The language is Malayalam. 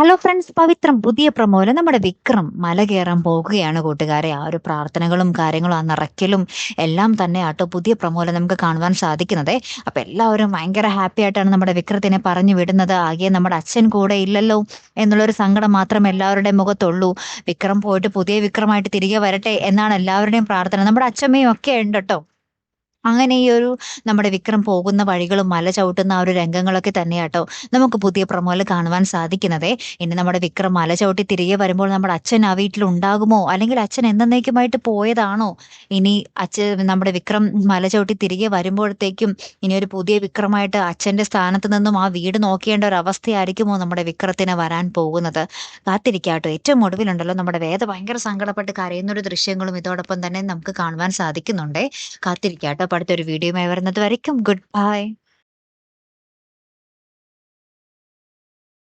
ഹലോ ഫ്രണ്ട്സ്, പവിത്രം പുതിയ പ്രൊമോയില് നമ്മുടെ വിക്രം മല കയറാൻ പോകുകയാണ് കൂട്ടുകാരെ. ആ ഒരു പ്രാർത്ഥനകളും കാര്യങ്ങളും ആ നിറയ്ക്കലും എല്ലാം തന്നെ ആട്ടോ പുതിയ പ്രൊമോയില് നമുക്ക് കാണുവാൻ സാധിക്കുന്നതേ. അപ്പൊ എല്ലാവരും ഭയങ്കര ഹാപ്പി ആയിട്ടാണ് നമ്മുടെ വിക്രത്തിനെ പറഞ്ഞു വിടുന്നത്. ആകെ നമ്മുടെ അച്ഛൻ കൂടെ ഇല്ലല്ലോ എന്നുള്ളൊരു സങ്കടം മാത്രമേ എല്ലാവരുടെയും മുഖത്തുള്ളൂ. വിക്രം പോയിട്ട് പുതിയ വിക്രമായിട്ട് തിരികെ വരട്ടെ എന്നാണ് എല്ലാവരുടെയും പ്രാർത്ഥന. നമ്മുടെ അച്ഛമ്മയും ഒക്കെ ഉണ്ട് ട്ടോ. അങ്ങനെ ഈ ഒരു നമ്മുടെ വിക്രം പോകുന്ന വഴികളും മല ചവിട്ടുന്ന ആ ഒരു രംഗങ്ങളൊക്കെ തന്നെയാട്ടോ നമുക്ക് പുതിയ പ്രൊമോയിൽ കാണുവാൻ സാധിക്കുന്നതേ. ഇനി നമ്മുടെ വിക്രം മല ചവിട്ടി തിരികെ വരുമ്പോൾ നമ്മുടെ അച്ഛൻ ആ വീട്ടിൽ ഉണ്ടാകുമോ, അല്ലെങ്കിൽ അച്ഛൻ എന്നേക്കുമായിട്ട് പോയതാണോ? ഇനി നമ്മുടെ വിക്രം മല ചവിട്ടി തിരികെ വരുമ്പോഴത്തേക്കും ഇനി ഒരു പുതിയ വിക്രമായിട്ട് അച്ഛന്റെ സ്ഥാനത്ത് നിന്നും ആ വീട് നോക്കേണ്ട ഒരു അവസ്ഥയായിരിക്കുമോ നമ്മുടെ വിക്രത്തിന് വരാൻ പോകുന്നത്? കാത്തിരിക്കാട്ടോ. ഏറ്റവും ഒടുവിലുണ്ടല്ലോ നമ്മുടെ വേദ ഭയങ്കര സങ്കടപ്പെട്ട് കരയുന്ന ഒരു ദൃശ്യങ്ങളും ഇതോടൊപ്പം തന്നെ നമുക്ക് കാണുവാൻ സാധിക്കുന്നുണ്ടേ. കാത്തിരിക്കാട്ടോ. അപ്പൊ അടുത്തൊരു വീഡിയോയുമായി വരുന്നത് വരയ്ക്കും ഗുഡ് ബൈ.